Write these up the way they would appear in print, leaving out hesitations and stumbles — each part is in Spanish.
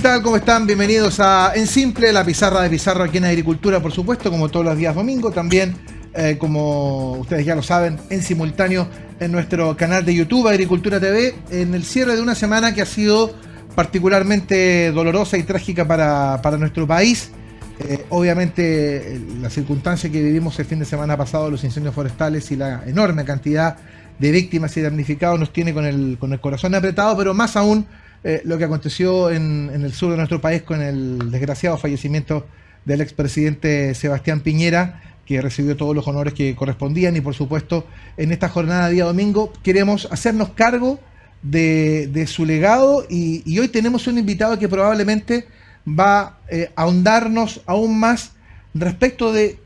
tal? ¿Cómo están? Bienvenidos a En Simple, la pizarra de Pizarro aquí en Agricultura, por supuesto, como todos los días domingo. También, como ustedes ya lo saben, en simultáneo en nuestro canal de YouTube, Agricultura TV, en el cierre de una semana que ha sido particularmente dolorosa y trágica para nuestro país. Obviamente, la circunstancia que vivimos el fin de semana pasado, los incendios forestales y la enorme cantidad de víctimas y damnificados nos tiene con el corazón apretado, pero más aún lo que aconteció en el sur de nuestro país con el desgraciado fallecimiento del expresidente Sebastián Piñera, que recibió todos los honores que correspondían. Y por supuesto, en esta jornada de día domingo queremos hacernos cargo de su legado, y hoy tenemos un invitado que probablemente va a ahondarnos aún más respecto de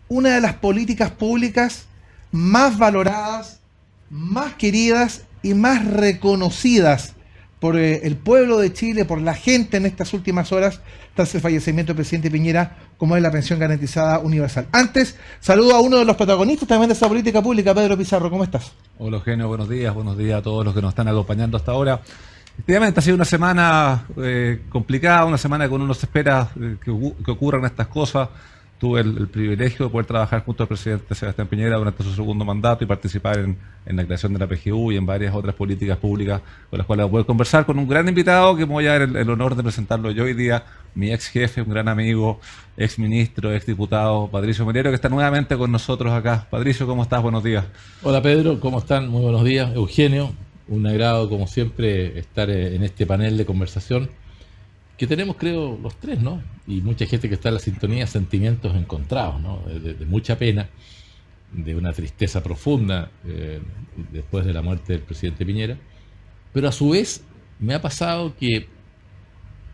una de las políticas públicas más valoradas, más queridas y más reconocidas por el pueblo de Chile, por la gente en estas últimas horas tras el fallecimiento del presidente Piñera, como es la pensión garantizada universal. Antes, saludo a uno de los protagonistas también de esa política pública, Pedro Pizarro. ¿Cómo estás? Hola, Eugenio, buenos días a todos los que nos están acompañando hasta ahora. Efectivamente ha sido una semana complicada, una semana que uno no se espera que ocurran estas cosas. Tuve el privilegio de poder trabajar junto al presidente Sebastián Piñera durante su segundo mandato y participar en la creación de la PGU y en varias otras políticas públicas con las cuales voy a poder conversar con un gran invitado que me voy a dar el honor de presentarlo yo hoy día, mi ex jefe, un gran amigo, ex ministro, ex diputado, Patricio Melero, que está nuevamente con nosotros acá. Patricio, ¿cómo estás? Buenos días. Hola Pedro, ¿cómo están? Muy buenos días. Eugenio, un agrado como siempre estar en este panel de conversación que tenemos, creo, los tres, ¿no? Y mucha gente que está en la sintonía, sentimientos encontrados, ¿no? De mucha pena, de una tristeza profunda después de la muerte del presidente Piñera, pero a su vez me ha pasado que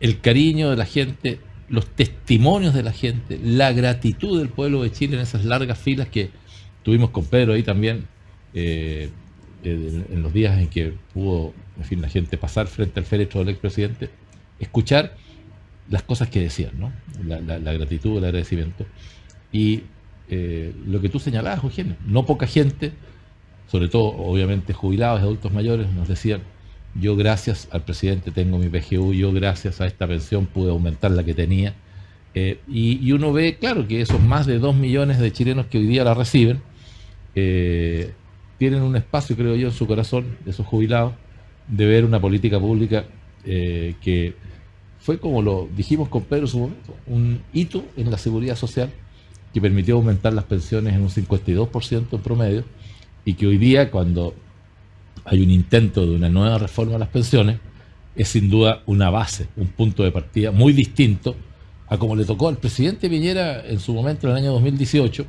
el cariño de la gente, los testimonios de la gente, la gratitud del pueblo de Chile en esas largas filas que tuvimos con Pedro ahí también, en los días en que pudo, en fin, la gente pasar frente al féretro del expresidente, escuchar las cosas que decían, ¿no? La gratitud, el agradecimiento. Y lo que tú señalabas, Eugenio, no poca gente, sobre todo obviamente jubilados y adultos mayores, nos decían: yo gracias al presidente tengo mi PGU, yo gracias a esta pensión pude aumentar la que tenía. Y uno ve, claro, que esos más de 2 millones de chilenos que hoy día la reciben, tienen un espacio, creo yo, en su corazón, esos jubilados, de ver una política pública que fue, como lo dijimos con Pedro en su momento, un hito en la seguridad social que permitió aumentar las pensiones en un 52% en promedio, y que hoy día, cuando hay un intento de una nueva reforma de las pensiones, es sin duda una base, un punto de partida muy distinto a como le tocó al presidente Piñera en su momento, en el año 2018,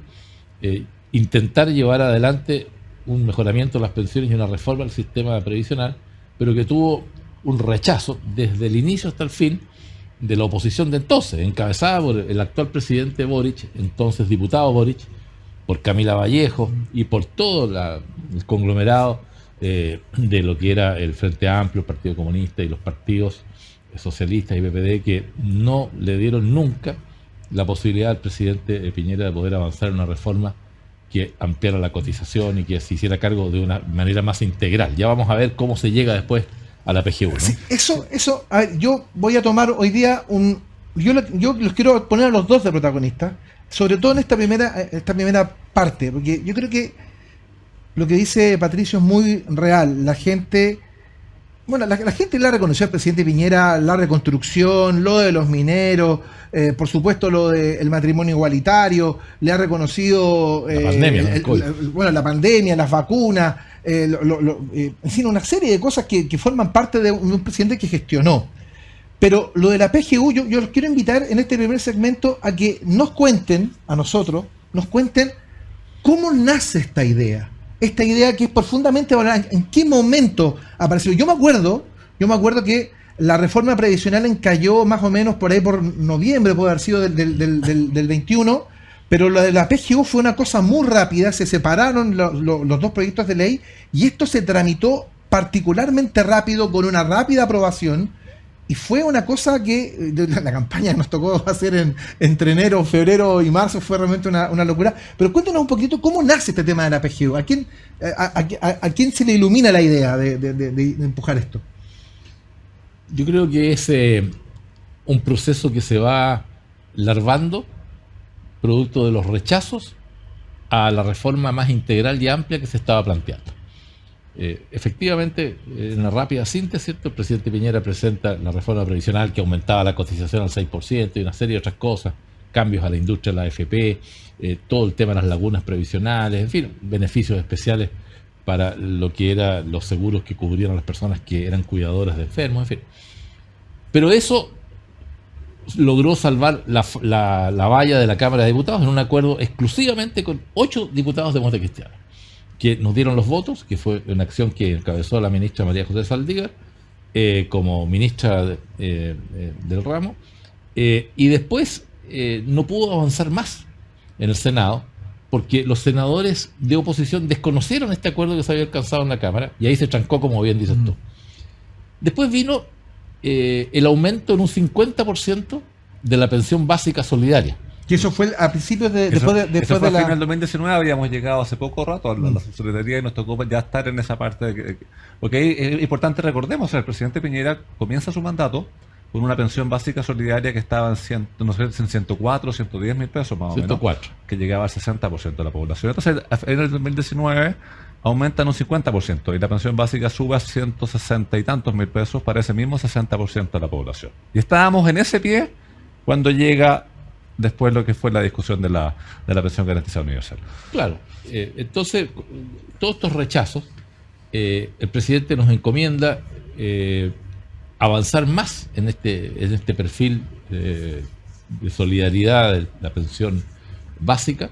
intentar llevar adelante un mejoramiento de las pensiones y una reforma del sistema previsional, pero que tuvo un rechazo desde el inicio hasta el fin de la oposición de entonces, encabezada por el actual presidente Boric, entonces diputado Boric, por Camila Vallejo y por todo el conglomerado de lo que era el Frente Amplio, el Partido Comunista y los partidos socialistas y PPD, que no le dieron nunca la posibilidad al presidente Piñera de poder avanzar en una reforma que ampliara la cotización y que se hiciera cargo de una manera más integral. Ya vamos a ver cómo se llega después a la PGU, ¿no? Sí, eso, a ver, yo voy a tomar hoy día yo los quiero poner a los dos de protagonistas, sobre todo en esta primera parte, porque yo creo que lo que dice Patricio es muy real. La gente, bueno, la gente le ha reconocido al presidente Piñera la reconstrucción, lo de los mineros, por supuesto lo del matrimonio igualitario, le ha reconocido la pandemia, la pandemia, las vacunas, en fin, una serie de cosas que forman parte de un presidente que gestionó. Pero lo de la PGU, yo los quiero invitar en este primer segmento a que nos cuenten, a nosotros, cómo nace esta idea que es profundamente valorada. ¿En qué momento apareció? Yo me acuerdo que la reforma previsional encalló más o menos por ahí por noviembre, puede haber sido del 21, pero lo de la PGU fue una cosa muy rápida, se separaron los dos proyectos de ley y esto se tramitó particularmente rápido, con una rápida aprobación, y fue una cosa que la campaña que nos tocó hacer entre enero, febrero y marzo fue realmente una locura. Pero cuéntanos un poquito cómo nace este tema de la PGU, ¿a quién se le ilumina la idea de empujar esto? Yo creo que es un proceso que se va larvando producto de los rechazos a la reforma más integral y amplia que se estaba planteando. Efectivamente, en una rápida síntesis, ¿cierto? El presidente Piñera presenta la reforma previsional que aumentaba la cotización al 6% y una serie de otras cosas, cambios a la industria de la AFP, todo el tema de las lagunas previsionales, en fin, beneficios especiales para lo que eran los seguros que cubrían a las personas que eran cuidadoras de enfermos, en fin. Pero eso logró salvar la valla de la Cámara de Diputados en un acuerdo exclusivamente con 8 diputados de Demócratas Cristianos, que nos dieron los votos, que fue una acción que encabezó la ministra María José Saldívar como ministra del ramo, y después no pudo avanzar más en el Senado, porque los senadores de oposición desconocieron este acuerdo que se había alcanzado en la Cámara, y ahí se trancó, como bien dices tú. Después vino el aumento en un 50% de la pensión básica solidaria. Que eso fue a principios de... Eso después fue de a la... final del 2019, habíamos llegado hace poco rato a la solidaridad y nos tocó ya estar en esa parte. Porque ahí es importante, recordemos, el presidente Piñera comienza su mandato con una pensión básica solidaria que estaba en 104, 110 mil pesos más o 104. menos, que llegaba al 60% de la población. Entonces, en el 2019 aumentan un 50% y la pensión básica sube a 160 y tantos mil pesos para ese mismo 60% de la población. Y estábamos en ese pie cuando llega después lo que fue la discusión de la pensión garantizada universal. Claro, entonces, todos estos rechazos, el presidente nos encomienda avanzar más en este perfil de solidaridad de la pensión básica,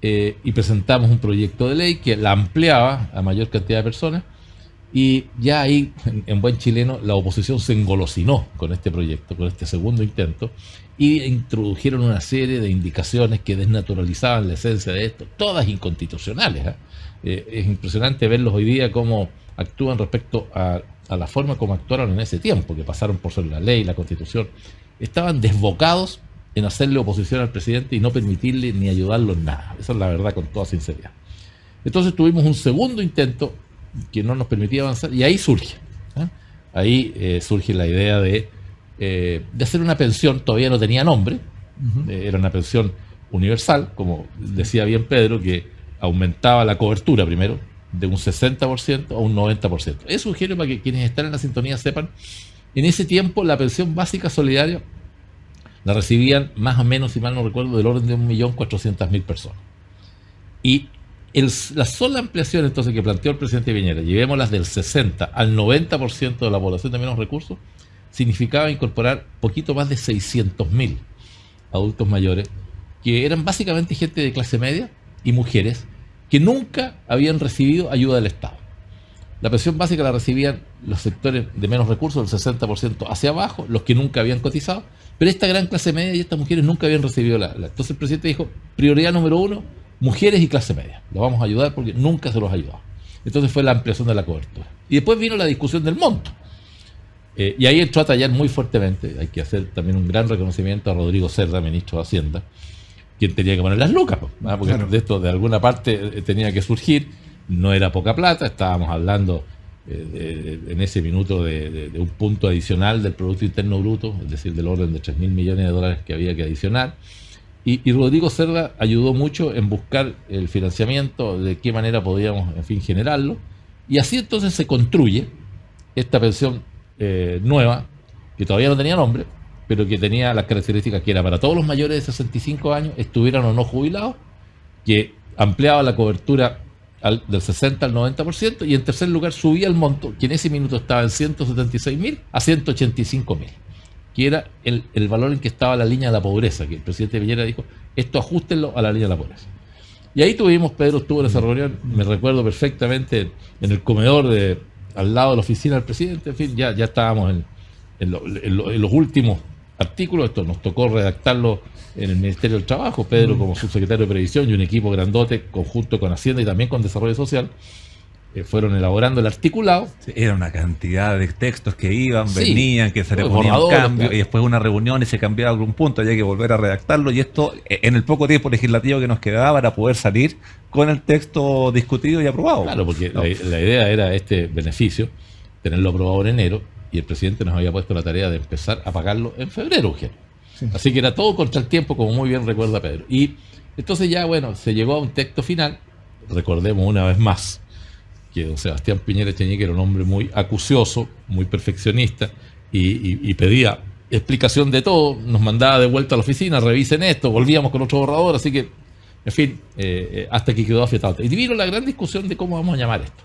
y presentamos un proyecto de ley que la ampliaba a mayor cantidad de personas, y ya ahí, en buen chileno, la oposición se engolosinó con este proyecto, con este segundo intento, y introdujeron una serie de indicaciones que desnaturalizaban la esencia de esto, todas inconstitucionales. Es impresionante verlos hoy día cómo actúan respecto a la forma como actuaron en ese tiempo, que pasaron por sobre la ley, la Constitución. Estaban desbocados en hacerle oposición al presidente y no permitirle ni ayudarlo en nada. Esa es la verdad, con toda sinceridad. Entonces tuvimos un segundo intento que no nos permitía avanzar, y ahí surge. Ahí surge la idea de hacer una pensión. Todavía no tenía nombre, era una pensión universal, como decía bien Pedro, que aumentaba la cobertura primero, de un 60% a un 90%. Eso sugiere, para que quienes están en la sintonía sepan, en ese tiempo la pensión básica solidaria la recibían más o menos, si mal no recuerdo, del orden de 1.400.000 personas. Y la sola ampliación entonces que planteó el presidente Piñera, llevémoslas del 60 al 90% de la población de menos recursos, significaba incorporar poquito más de 600.000 adultos mayores, que eran básicamente gente de clase media y mujeres que nunca habían recibido ayuda del Estado. La pensión básica la recibían los sectores de menos recursos, del 60% hacia abajo, los que nunca habían cotizado, pero esta gran clase media y estas mujeres nunca habían recibido Entonces el presidente dijo, prioridad número 1, mujeres y clase media. Los vamos a ayudar porque nunca se los ayudó. Entonces fue la ampliación de la cobertura. Y después vino la discusión del monto. Y ahí entró a tallar muy fuertemente. Hay que hacer también un gran reconocimiento a Rodrigo Cerda, ministro de Hacienda, quien tenía que poner las lucas, porque claro, de esto de alguna parte tenía que surgir. No era poca plata, estábamos hablando en ese minuto de un punto adicional del Producto Interno Bruto, es decir, del orden de 3.000 millones de dólares que había que adicionar. Y Rodrigo Cerda ayudó mucho en buscar el financiamiento, de qué manera podíamos, en fin, generarlo. Y así entonces se construye esta pensión nueva, que todavía no tenía nombre, pero que tenía las características que era para todos los mayores de 65 años, estuvieran o no jubilados, que ampliaba la cobertura del 60 al 90%, y en tercer lugar subía el monto, que en ese minuto estaba en 176.000 a 185.000, que era el valor en que estaba la línea de la pobreza, que el presidente Piñera dijo, esto ajústenlo a la línea de la pobreza. Y ahí tuvimos, Pedro estuvo en esa reunión, me recuerdo perfectamente, en el comedor al lado de la oficina del presidente, en fin, ya estábamos en los últimos artículos. Esto nos tocó redactarlo en el Ministerio del Trabajo, Pedro como subsecretario de Previsión y un equipo grandote, conjunto con Hacienda y también con Desarrollo Social, fueron elaborando el articulado. Sí, era una cantidad de textos que iban, Sí, venían, que se le ponía un cambio, y después una reunión y se cambiaba algún punto, había que volver a redactarlo, y esto en el poco tiempo legislativo que nos quedaba para poder salir con el texto discutido y aprobado. Claro, porque la idea era este beneficio, tenerlo aprobado en enero, y el presidente nos había puesto la tarea de empezar a pagarlo en febrero, Eugenio. Sí. Así que era todo contra el tiempo, como muy bien recuerda Pedro. Y entonces ya, bueno, se llegó a un texto final. Recordemos una vez más que don Sebastián Piñera Echeñique era un hombre muy acucioso, muy perfeccionista, y pedía explicación de todo, nos mandaba de vuelta a la oficina, revisen esto, volvíamos con otro borrador, así que, en fin, hasta que quedó afiatado. Y vino la gran discusión de cómo vamos a llamar esto.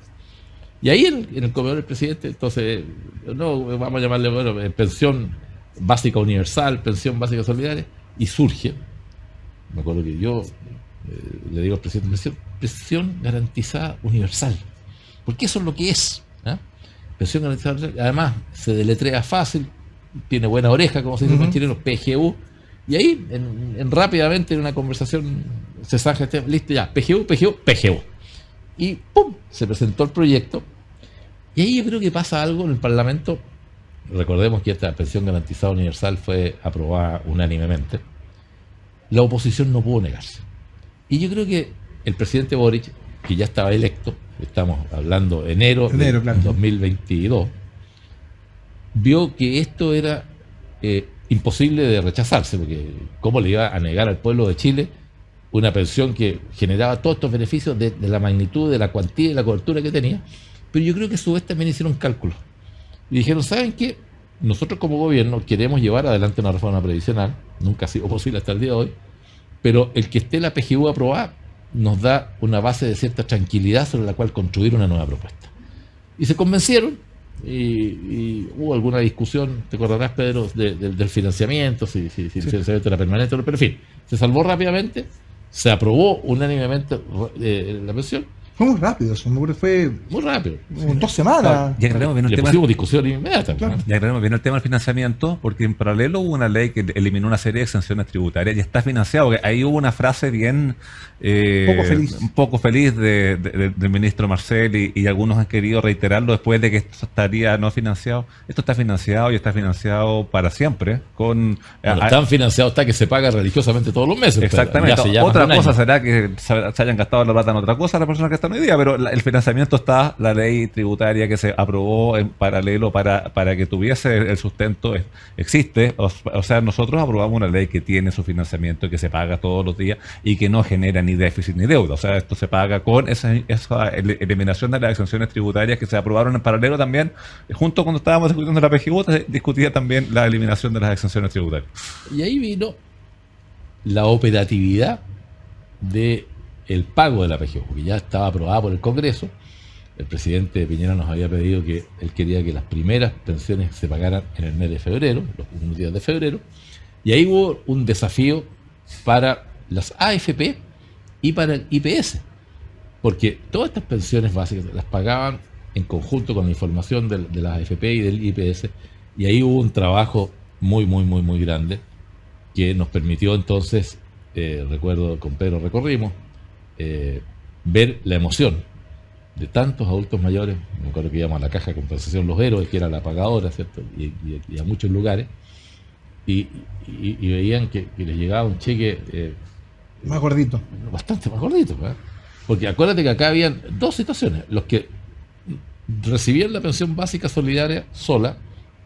Y ahí en el comedor del presidente, entonces, no, vamos a llamarle, bueno, pensión básica universal, pensión básica solidaria, y surge, me acuerdo que yo le digo al presidente, pensión garantizada universal, porque eso es lo que es, ¿eh? Pensión garantizada universal, además se deletrea fácil, tiene buena oreja, como se dice en chileno, PGU, y ahí rápidamente en una conversación se saca listo ya, PGU, y ¡pum! Se presentó el proyecto, y ahí yo creo que pasa algo en el Parlamento. Recordemos que esta pensión garantizada universal fue aprobada unánimemente. La oposición no pudo negarse. Y yo creo que el presidente Boric, que ya estaba electo, estamos hablando enero de claro. 2022, vio que esto era imposible de rechazarse, porque ¿cómo le iba a negar al pueblo de Chile una pensión que generaba todos estos beneficios de la magnitud, de la cuantía y la cobertura que tenía? Pero yo creo que a su vez también hicieron cálculos. Y dijeron, ¿saben qué? Nosotros como gobierno queremos llevar adelante una reforma previsional, nunca ha sido posible hasta el día de hoy, pero el que esté la PGU aprobada nos da una base de cierta tranquilidad sobre la cual construir una nueva propuesta. Y se convencieron, y hubo alguna discusión, te acordarás, Pedro, del financiamiento, si el financiamiento era permanente, pero en fin, se salvó rápidamente, se aprobó unánimemente la pensión. Fue muy rápido, eso, me acuerdo, fue Muy rápido. en 2 semanas. Y agregamos bien el Le tema. pusimos discusión inmediata. Claro. ¿no? Y agregamos bien el tema del financiamiento, porque en paralelo hubo una ley que eliminó una serie de exenciones tributarias y está financiado. Porque ahí hubo una frase bien poco feliz del ministro Marcel, y algunos han querido reiterarlo después de que esto estaría no financiado. Esto está financiado y está financiado para siempre. Bueno, tan financiado está que se paga religiosamente todos los meses. Exactamente. Otra cosa será que se hayan gastado la plata en otra cosa las personas que están hoy día, pero el financiamiento está, la ley tributaria que se aprobó en paralelo para que tuviese el sustento existe. O sea, nosotros aprobamos una ley que tiene su financiamiento, que se paga todos los días y que no genera ni déficit ni deuda. O sea, esto se paga con esa eliminación de las exenciones tributarias que se aprobaron en paralelo también. Junto cuando estábamos discutiendo la PGU, se discutía también la eliminación de las exenciones tributarias. Y ahí vino la operatividad de el pago de la PGU, que ya estaba aprobada por el Congreso. El presidente Piñera nos había pedido que él quería que las primeras pensiones se pagaran en el mes de febrero, los primeros días de febrero, y ahí hubo un desafío para las AFP y para el IPS, porque todas estas pensiones básicas las pagaban en conjunto con la información de las AFP y del IPS, y ahí hubo un trabajo muy grande que nos permitió entonces, recuerdo con Pedro recorrimos, ver la emoción de tantos adultos mayores. Me acuerdo que íbamos a la caja de compensación Los Héroes, que era la pagadora, ¿cierto? Y a muchos lugares, y veían que les llegaba un cheque Más gordito. bastante más gordito, ¿verdad? Porque acuérdate que acá habían dos situaciones. Los que recibían la pensión básica solidaria sola,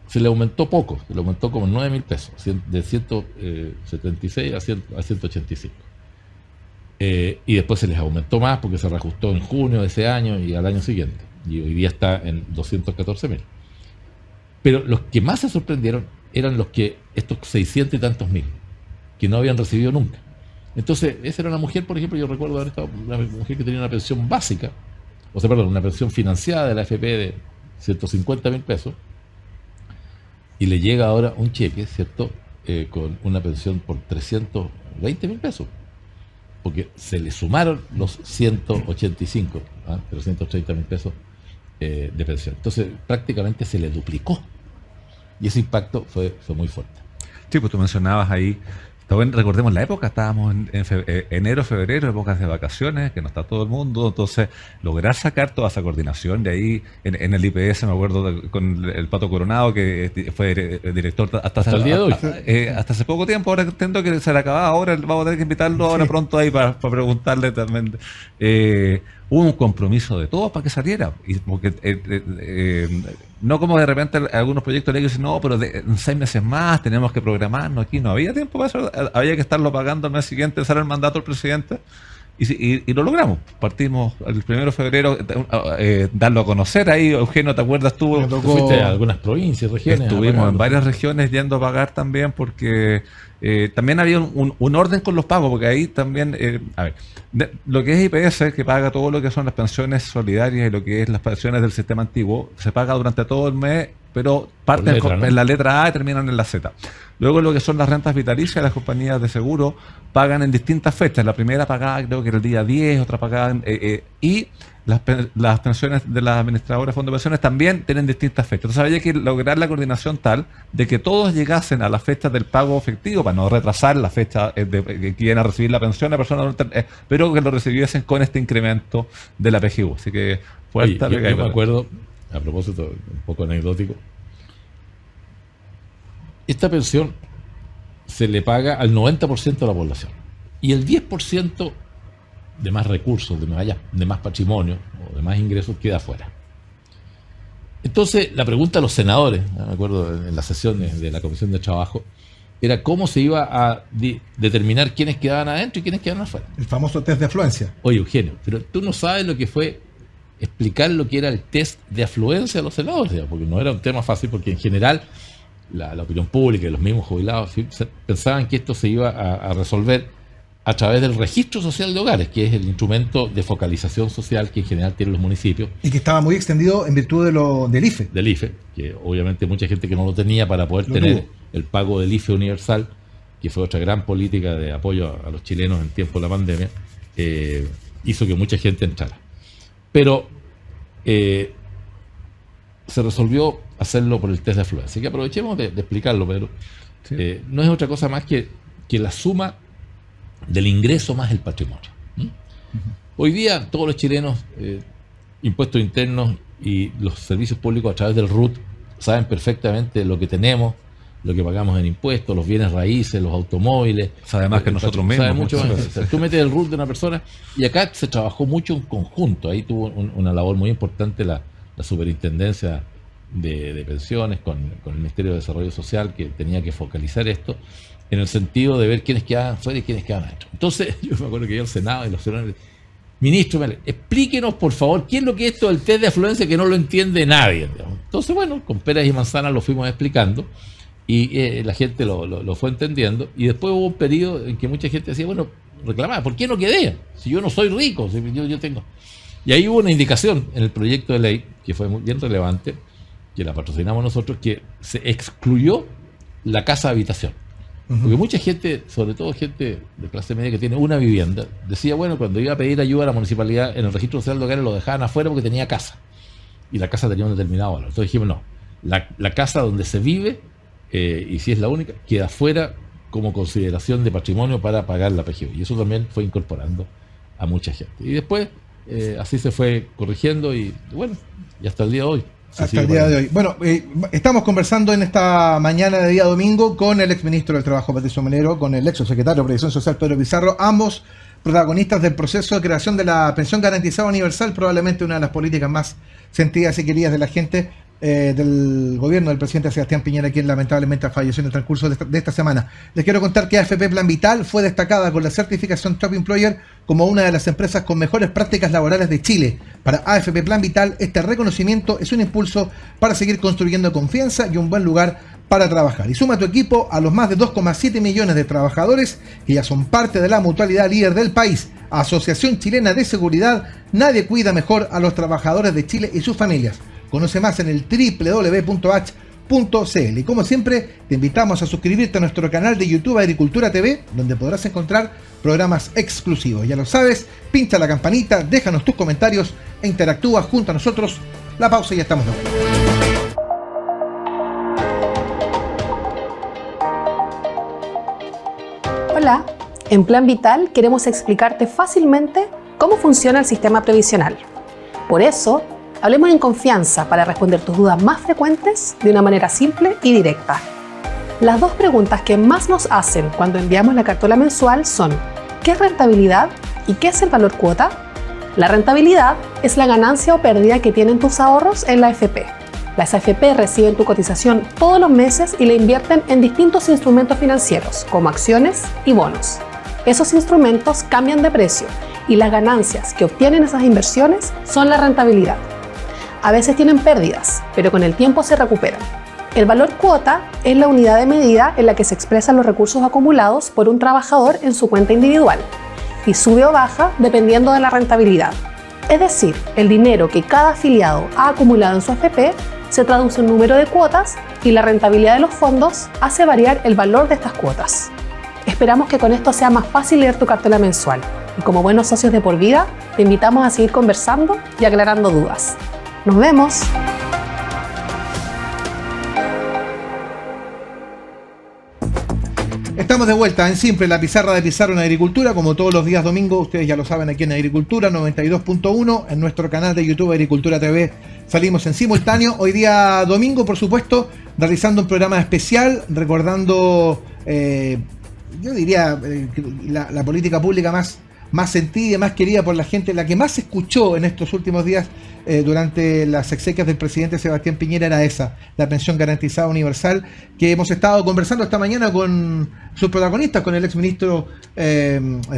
se le aumentó poco, se le aumentó como 9.000 pesos, de 176 a 185. Y después se les aumentó más porque se reajustó en junio de ese año y al año siguiente. Y hoy día está en 214.000. Pero los que más se sorprendieron eran estos 600 y tantos mil, que no habían recibido nunca. Entonces, esa era una mujer, por ejemplo, yo recuerdo haber estado una mujer que tenía una pensión básica, una pensión financiada de la AFP de 150.000 pesos, y le llega ahora un cheque, ¿cierto?, con una pensión por 320.000 pesos. Porque se le sumaron los 185, 330.000 pesos de pensión. Entonces prácticamente se le duplicó. Y ese impacto fue muy fuerte. Sí, pues tú mencionabas ahí, también recordemos la época, estábamos en enero, febrero, épocas de vacaciones, que no está todo el mundo, entonces lograr sacar toda esa coordinación, de ahí en el IPS me acuerdo con el Pato Coronado, que fue director hasta el día de hoy. Hasta hace poco tiempo, ahora entiendo que se le acababa, ahora vamos a tener que invitarlo ahora pronto ahí para preguntarle también. hubo un compromiso de todos para que saliera. Y porque no como de repente algunos proyectos de ley que dicen, no, pero en 6 meses más tenemos que programarnos. Aquí no había tiempo para eso, había que estarlo pagando al mes siguiente, sale el mandato del presidente. Y lo logramos. Partimos el 1 de febrero, darlo a conocer ahí. Eugenio, ¿te acuerdas tú? Fuiste a algunas provincias, regiones. Estuvimos en varias regiones yendo a pagar también porque también había un orden con los pagos, porque ahí también, lo que es IPS, que paga todo lo que son las pensiones solidarias y lo que es las pensiones del sistema antiguo, se paga durante todo el mes, pero parten en la letra A y terminan en la Z. Luego lo que son las rentas vitalicias, las compañías de seguro pagan en distintas fechas. La primera pagada creo que era el día 10, otra pagada y las pensiones de las administradoras de fondos de pensiones también tienen distintas fechas. Entonces había que lograr la coordinación tal de que todos llegasen a las fechas del pago efectivo para no retrasar la fecha de que iban a recibir la pensión a personas, pero que lo recibiesen con este incremento de la PGU. Así que fue yo me acuerdo, a propósito, un poco anecdótico, esta pensión se le paga al 90% de la población y el 10% de más recursos, de más patrimonio o de más ingresos queda afuera. Entonces la pregunta a los senadores, me acuerdo en las sesiones de la Comisión de Trabajo, era cómo se iba a determinar quiénes quedaban adentro y quiénes quedaban afuera. El famoso test de afluencia. Oye, Eugenio, pero tú no sabes lo que fue explicar lo que era el test de afluencia a los senadores, porque no era un tema fácil, porque en general la opinión pública y los mismos jubilados pensaban que esto se iba a resolver a través del registro social de hogares, que es el instrumento de focalización social que en general tienen los municipios. Y que estaba muy extendido en virtud del IFE. Del IFE, que obviamente mucha gente que no lo tenía para poder tener el pago del IFE universal, que fue otra gran política de apoyo a los chilenos en tiempo de la pandemia, hizo que mucha gente entrara. Pero se resolvió hacerlo por el test de afluencia. Así que aprovechemos de explicarlo, Pedro. Sí. No es otra cosa más que la suma del ingreso más el patrimonio. Hoy día todos los chilenos, impuestos internos y los servicios públicos a través del RUT saben perfectamente lo que tenemos, lo que pagamos en impuestos, los bienes raíces, los automóviles. Sabe más que nosotros mismos. Sabe mucho más. Tú metes el RUT de una persona y acá se trabajó mucho en conjunto. Ahí tuvo una labor muy importante la superintendencia de pensiones con el Ministerio de Desarrollo Social, que tenía que focalizar esto en el sentido de ver quiénes quedaban fuera y quiénes quedaban adentro. Entonces, yo me acuerdo que yo al Senado y los senadores, ministro, explíquenos por favor qué es lo que es esto del test de afluencia que no lo entiende nadie, digamos. Entonces, bueno, con peras y manzanas lo fuimos explicando y la gente lo fue entendiendo, y después hubo un periodo en que mucha gente decía, bueno, reclamaba, ¿por qué no quedé? Si yo no soy rico, si yo tengo... Y ahí hubo una indicación en el proyecto de ley, que fue muy bien relevante, que la patrocinamos nosotros, que se excluyó la casa de habitación. Porque mucha gente, sobre todo gente de clase media que tiene una vivienda, decía, bueno, cuando iba a pedir ayuda a la municipalidad en el registro social de hogares lo dejaban afuera porque tenía casa. Y la casa tenía un determinado valor. Entonces dijimos, no, la casa donde se vive, y si es la única, queda fuera como consideración de patrimonio para pagar la PGU. Y eso también fue incorporando a mucha gente. Y después así se fue corrigiendo y bueno, y hasta el día de hoy. Hasta el día de hoy. Bueno, estamos conversando en esta mañana de día domingo con el exministro del Trabajo, Patricio Melero, con el ex secretario de Previsión Social, Pedro Pizarro, ambos protagonistas del proceso de creación de la pensión garantizada universal, probablemente una de las políticas más sentidas y queridas de la gente del gobierno del presidente Sebastián Piñera, quien lamentablemente falleció en el transcurso de esta semana. Les quiero contar que AFP Plan Vital fue destacada con la certificación Top Employer como una de las empresas con mejores prácticas laborales de Chile. Para AFP Plan Vital, este reconocimiento es un impulso para seguir construyendo confianza y un buen lugar para trabajar. Y suma a tu equipo a los más de 2,7 millones de trabajadores que ya son parte de la mutualidad líder del país, Asociación Chilena de Seguridad. Nadie cuida mejor a los trabajadores de Chile y sus familias. Conoce más en el www.h.cl. Y como siempre, te invitamos a suscribirte a nuestro canal de YouTube Agricultura TV, donde podrás encontrar programas exclusivos. Ya lo sabes, pincha la campanita, déjanos tus comentarios e interactúa junto a nosotros. La pausa y ya estamos de vuelta. Hola, en Plan Vital queremos explicarte fácilmente cómo funciona el sistema previsional. Por eso, hablemos en confianza para responder tus dudas más frecuentes de una manera simple y directa. Las dos preguntas que más nos hacen cuando enviamos la cartola mensual son: ¿qué es rentabilidad y qué es el valor cuota? La rentabilidad es la ganancia o pérdida que tienen tus ahorros en la AFP. Las AFP reciben tu cotización todos los meses y la invierten en distintos instrumentos financieros, como acciones y bonos. Esos instrumentos cambian de precio y las ganancias que obtienen esas inversiones son la rentabilidad. A veces tienen pérdidas, pero con el tiempo se recuperan. El valor cuota es la unidad de medida en la que se expresan los recursos acumulados por un trabajador en su cuenta individual y sube o baja dependiendo de la rentabilidad. Es decir, el dinero que cada afiliado ha acumulado en su AFP se traduce en número de cuotas y la rentabilidad de los fondos hace variar el valor de estas cuotas. Esperamos que con esto sea más fácil leer tu cartela mensual y como buenos socios de por vida, te invitamos a seguir conversando y aclarando dudas. ¡Nos vemos! Estamos de vuelta en Simple, la pizarra de Pizarro en Agricultura, como todos los días domingo, ustedes ya lo saben, aquí en Agricultura 92.1, en nuestro canal de YouTube Agricultura TV salimos en simultáneo. Hoy día domingo, por supuesto, realizando un programa especial, recordando, yo diría, la política pública más sentida y más querida por la gente, la que más se escuchó en estos últimos días durante las exequias del presidente Sebastián Piñera era esa, la pensión garantizada universal, que hemos estado conversando esta mañana con sus protagonistas, con el exministro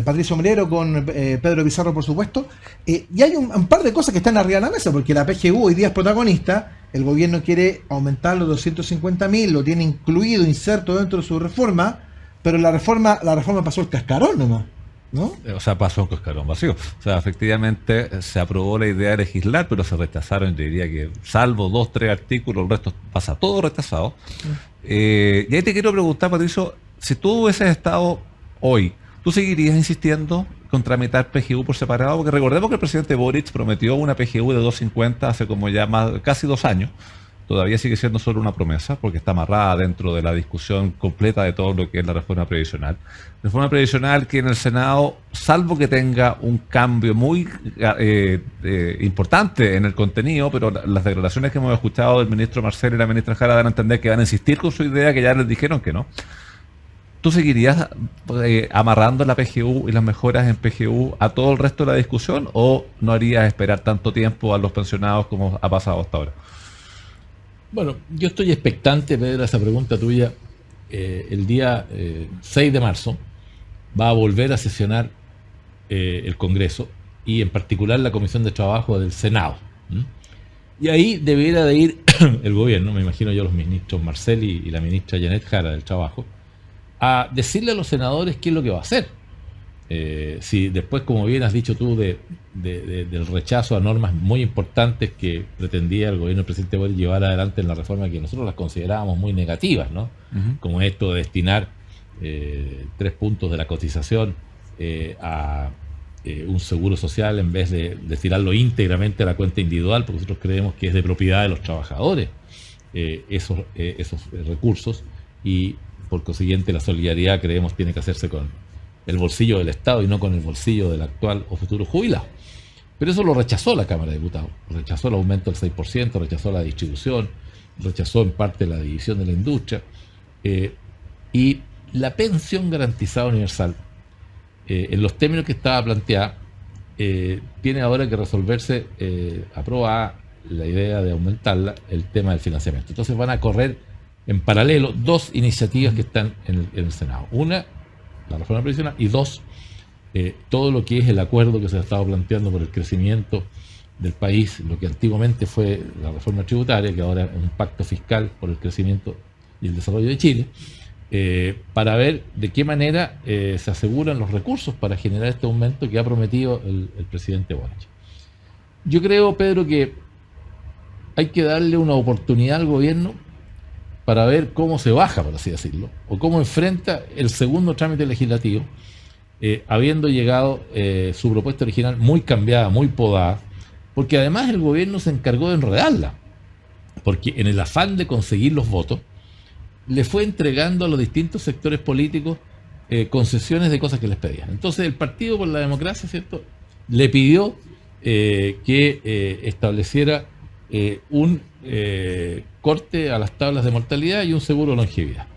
Patricio Melero, con Pedro Pizarro, por supuesto, y hay un par de cosas que están arriba de la mesa, porque la PGU hoy día es protagonista, el gobierno quiere aumentar los 250.000, lo tiene incluido, inserto dentro de su reforma, pero la reforma pasó el cascarón nomás, ¿no? O sea, pasó un cascarón vacío. O sea, efectivamente se aprobó la idea de legislar, pero se rechazaron, yo diría que salvo 2, 3 artículos, el resto pasa todo rechazado. Y ahí te quiero preguntar, Patricio, si tú hubieses estado hoy, ¿tú seguirías insistiendo con tramitar PGU por separado? Porque recordemos que el presidente Boric prometió una PGU de 250 hace como ya casi 2 años. Todavía sigue siendo solo una promesa, porque está amarrada dentro de la discusión completa de todo lo que es la reforma previsional. Reforma previsional que en el Senado, salvo que tenga un cambio muy importante en el contenido, pero las declaraciones que hemos escuchado del ministro Marcel y la ministra Jara dan a entender que van a insistir con su idea, que ya les dijeron que no. ¿Tú seguirías amarrando la PGU y las mejoras en PGU a todo el resto de la discusión, o no harías esperar tanto tiempo a los pensionados como ha pasado hasta ahora? Bueno, yo estoy expectante, Pedro, a esa pregunta tuya. El día 6 de marzo va a volver a sesionar el Congreso y en particular la Comisión de Trabajo del Senado. Y ahí debiera de ir el gobierno, me imagino yo los ministros Marcel y la ministra Janet Jara del Trabajo, a decirle a los senadores qué es lo que va a hacer. Si después, como bien has dicho tú, del rechazo a normas muy importantes que pretendía el gobierno del presidente Boric llevar adelante en la reforma, que nosotros las considerábamos muy negativas, ¿no? Como esto de destinar 3 puntos de la cotización a un seguro social en vez de destinarlo íntegramente a la cuenta individual, porque nosotros creemos que es de propiedad de los trabajadores esos recursos, y por consiguiente la solidaridad, creemos, tiene que hacerse con el bolsillo del Estado y no con el bolsillo del actual o futuro jubilado. Pero eso lo rechazó la Cámara de Diputados, rechazó el aumento del 6%, rechazó la distribución, rechazó en parte la división de la industria, y la pensión garantizada universal, en los términos que estaba planteada, tiene ahora que resolverse, aprobada la idea de aumentarla, el tema del financiamiento. Entonces van a correr en paralelo 2 iniciativas que están en el Senado. Una, la reforma previsional, y 2, todo lo que es el acuerdo que se ha estado planteando por el crecimiento del país, lo que antiguamente fue la reforma tributaria, que ahora es un pacto fiscal por el crecimiento y el desarrollo de Chile, para ver de qué manera se aseguran los recursos para generar este aumento que ha prometido el presidente Boric. Yo creo, Pedro, que hay que darle una oportunidad al gobierno para ver cómo se baja, por así decirlo, o cómo enfrenta el segundo trámite legislativo, habiendo llegado su propuesta original muy cambiada, muy podada, porque además el gobierno se encargó de enredarla, porque en el afán de conseguir los votos, le fue entregando a los distintos sectores políticos concesiones de cosas que les pedían. Entonces el Partido por la Democracia, ¿cierto?, le pidió que estableciera un corte a las tablas de mortalidad y un seguro de longevidad.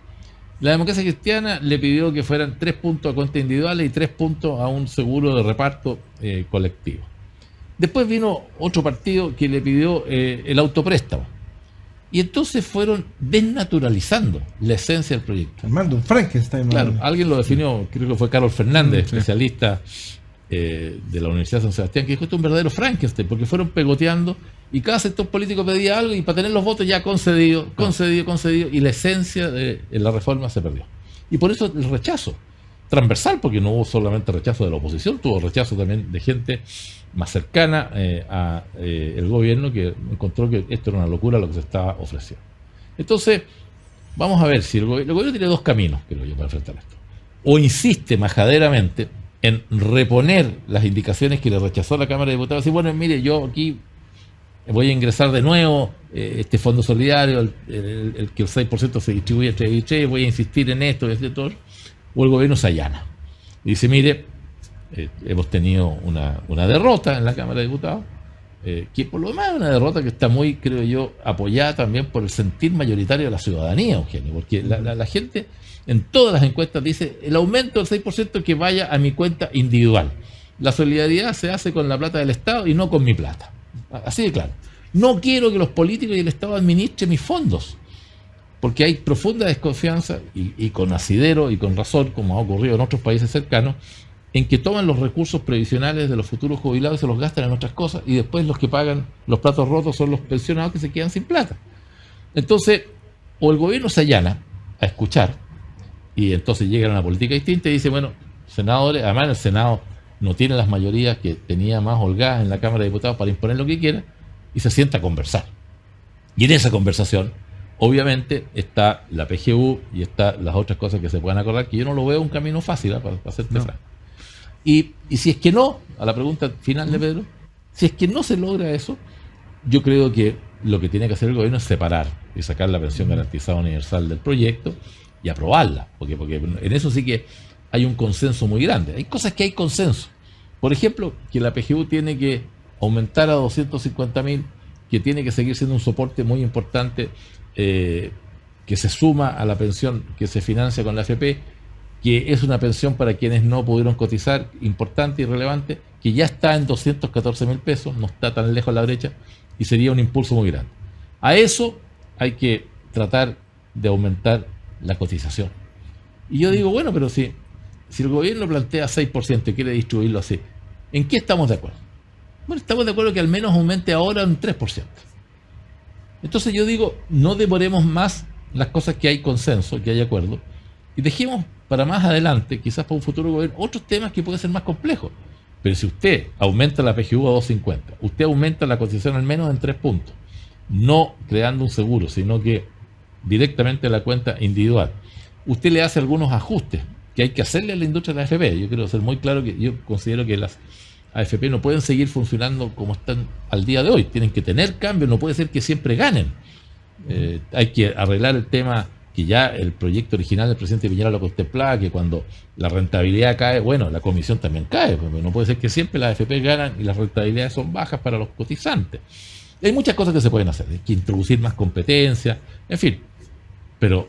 La Democracia Cristiana le pidió que fueran 3 puntos a cuentas individuales y 3 puntos a un seguro de reparto colectivo. Después vino otro partido que le pidió el autopréstamo. Y entonces fueron desnaturalizando la esencia del proyecto. Armando un Frankenstein. Claro, ¿no? alguien lo definió, creo que fue Carlos Fernández, especialista de la Universidad de San Sebastián, que dijo esto es un verdadero Frankenstein, porque fueron pegoteando y cada sector político pedía algo y para tener los votos ya concedido, y la esencia de la reforma se perdió. Y por eso el rechazo transversal, porque no hubo solamente rechazo de la oposición, tuvo rechazo también de gente más cercana a el gobierno, que encontró que esto era una locura lo que se estaba ofreciendo. Entonces, vamos a ver si el gobierno tiene dos caminos, creo yo, para enfrentar esto. O insiste majaderamente en reponer las indicaciones que le rechazó la Cámara de Diputados, y bueno, mire, yo aquí voy a ingresar de nuevo este fondo solidario, el que el 6% se distribuye entre voy a insistir en esto y todo. O el gobierno se allana y dice, mire, hemos tenido una derrota en la Cámara de Diputados, que por lo demás es una derrota que está muy, creo yo, apoyada también por el sentir mayoritario de la ciudadanía, Eugenio, porque la gente en todas las encuestas dice el aumento del 6% que vaya a mi cuenta individual. La solidaridad se hace con la plata del Estado y no con mi plata. Así de claro. No quiero que los políticos y el Estado administren mis fondos, porque hay profunda desconfianza y con asidero y con razón, como ha ocurrido en otros países cercanos, en que toman los recursos previsionales de los futuros jubilados y se los gastan en otras cosas, y después los que pagan los platos rotos son los pensionados que se quedan sin plata. Entonces, o el gobierno se allana a escuchar, y entonces llega a una política distinta y dice, bueno, senadores, además el Senado no tiene las mayorías que tenía más holgadas en la Cámara de Diputados para imponer lo que quiera, y se sienta a conversar. Y en esa conversación, obviamente, está la PGU y está las otras cosas que se puedan acordar, que yo no lo veo un camino fácil, para hacerte franco. Y si es que no, a la pregunta final de Pedro, si es que no se logra eso, yo creo que lo que tiene que hacer el gobierno es separar y sacar la pensión garantizada universal del proyecto y aprobarla, porque en eso sí que hay un consenso muy grande. Hay cosas que hay consenso. Por ejemplo, que la PGU tiene que aumentar a 250.000, que tiene que seguir siendo un soporte muy importante, que se suma a la pensión que se financia con la AFP, que es una pensión para quienes no pudieron cotizar, importante y relevante, que ya está en 214.000 pesos, no está tan lejos la brecha, y sería un impulso muy grande. A eso hay que tratar de aumentar la cotización. Y yo digo, bueno, pero si el gobierno plantea 6% y quiere distribuirlo así, ¿en qué estamos de acuerdo? Bueno, estamos de acuerdo que al menos aumente ahora un 3%. Entonces yo digo, no demoremos más las cosas que hay consenso, que hay acuerdo, y dejemos para más adelante, quizás para un futuro gobierno, otros temas que pueden ser más complejos. Pero si usted aumenta la PGU a 2.50, usted aumenta la cotización al menos en 3 puntos, no creando un seguro, sino que directamente a la cuenta individual, usted le hace algunos ajustes que hay que hacerle a la industria de la AFP. Yo quiero ser muy claro que yo considero que las AFP no pueden seguir funcionando como están al día de hoy, tienen que tener cambios, no puede ser que siempre ganen. Hay que arreglar el tema que ya el proyecto original del presidente Piñera lo contemplaba, que cuando la rentabilidad cae, bueno, la comisión también cae, porque no puede ser que siempre las AFP ganan y las rentabilidades son bajas para los cotizantes. Hay muchas cosas que se pueden hacer, hay que introducir más competencia, en fin, pero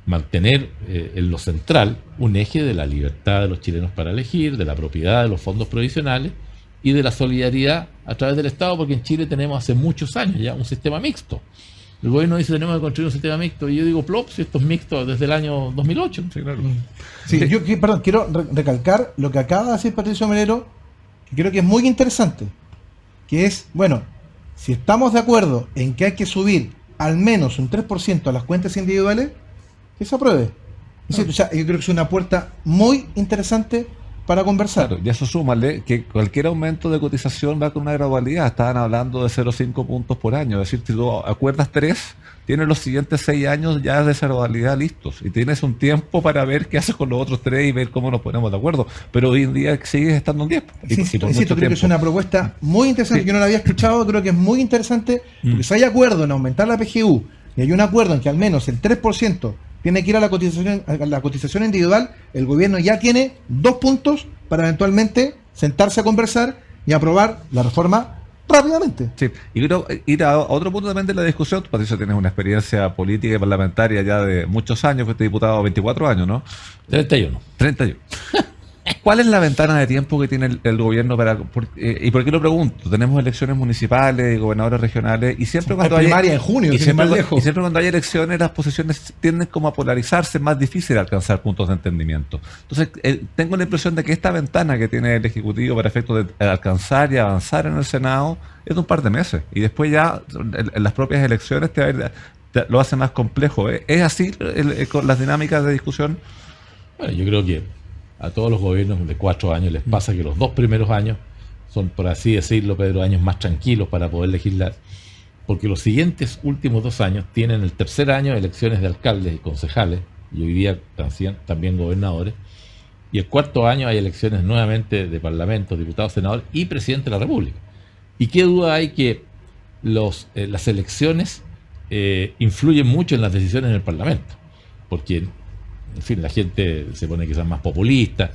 mantener en lo central un eje de la libertad de los chilenos para elegir, de la propiedad de los fondos provisionales y de la solidaridad a través del Estado, porque en Chile tenemos hace muchos años ya un sistema mixto. El gobierno dice tenemos que construir un sistema mixto, y yo digo, plop, si esto es mixto desde el año 2008. Sí, claro. Sí, yo quiero recalcar lo que acaba de decir Patricio Melero, que creo que es muy interesante, que es, bueno, si estamos de acuerdo en que hay que subir al menos un 3% a las cuentas individuales, que se apruebe. Es decir, o sea, yo creo que es una puerta muy interesante para conversar. Claro, y eso súmale que cualquier aumento de cotización va con una gradualidad. Estaban hablando de 0,5 puntos por año. Es decir, si tú acuerdas 3, tienes los siguientes 6 años ya de esa gradualidad listos. Y tienes un tiempo para ver qué haces con los otros 3 y ver cómo nos ponemos de acuerdo. Pero hoy en día sigues estando en 10. Sí, creo que es una propuesta muy interesante. Sí. Yo no la había escuchado, creo que es muy interesante. Porque si hay acuerdo en aumentar la PGU y hay un acuerdo en que al menos el 3% tiene que ir a la cotización individual, el gobierno ya tiene 2 puntos para eventualmente sentarse a conversar y aprobar la reforma rápidamente. Sí, y quiero ir a otro punto también de la discusión. Tú, Patricio, tienes una experiencia política y parlamentaria ya de muchos años, fuiste diputado 24 años, ¿no? 31. ¿Cuál es la ventana de tiempo que tiene el gobierno para... ¿Y por qué lo pregunto? Tenemos elecciones municipales y gobernadores regionales y siempre cuando hay... primaria en junio, y sin ir más lejos. siempre cuando hay elecciones las posiciones tienden como a polarizarse, es más difícil alcanzar puntos de entendimiento. Entonces, tengo la impresión de que esta ventana que tiene el Ejecutivo para efectos de alcanzar y avanzar en el Senado es de un par de meses. Y después ya en las propias elecciones lo hace más complejo. ¿Es así con las dinámicas de discusión? Bueno, yo creo que a todos los gobiernos de 4 años les pasa que los 2 primeros años son, por así decirlo, Pedro, años más tranquilos para poder legislar, porque los siguientes últimos 2 años tienen el tercer año elecciones de alcaldes y concejales, y hoy día también gobernadores, y el cuarto año hay elecciones nuevamente de parlamentos, diputados, senadores y presidente de la República. Y qué duda hay que las elecciones influyen mucho en las decisiones en el Parlamento, porque, en fin, la gente se pone quizás más populista,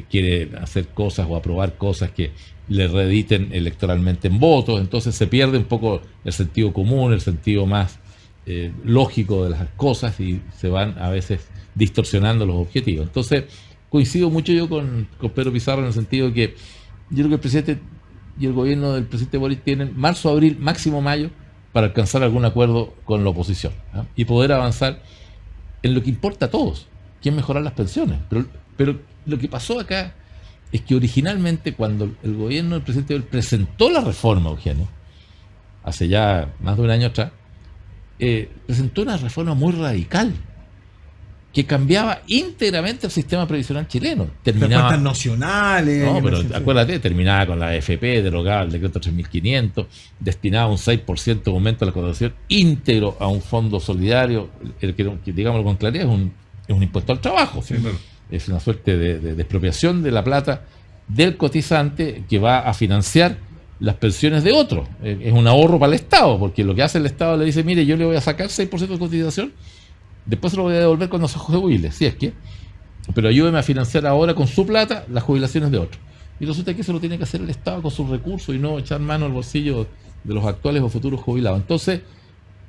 quiere hacer cosas o aprobar cosas que le reediten electoralmente en votos, entonces se pierde un poco el sentido común, el sentido más lógico de las cosas y se van a veces distorsionando los objetivos. Entonces, coincido mucho yo con Pedro Pizarro en el sentido de que yo creo que el presidente y el gobierno del presidente Boric tienen marzo, abril, máximo mayo para alcanzar algún acuerdo con la oposición, ¿no? Y poder avanzar en lo que importa a todos, que es mejorar las pensiones. Pero lo que pasó acá es que originalmente cuando el gobierno del presidente Boric presentó la reforma, Eugenio, hace ya más de un año atrás, presentó una reforma muy radical que cambiaba íntegramente el sistema previsional chileno. Terminaba nacionales. No, pero acuérdate, terminaba con la AFP, derogaba el decreto 3500, destinaba un 6% de aumento a la cotización íntegro a un fondo solidario, el que digámoslo con claridad, es un impuesto al trabajo. Sí, claro. Es una suerte de expropiación de la plata del cotizante que va a financiar las pensiones de otros. Es un ahorro para el Estado, porque lo que hace el Estado le dice, mire, yo le voy a sacar 6% de cotización, después se lo voy a devolver cuando se jubile, si es que, pero ayúdeme a financiar ahora con su plata las jubilaciones de otros. Y resulta que eso lo tiene que hacer el Estado con sus recursos y no echar mano al bolsillo de los actuales o futuros jubilados. Entonces,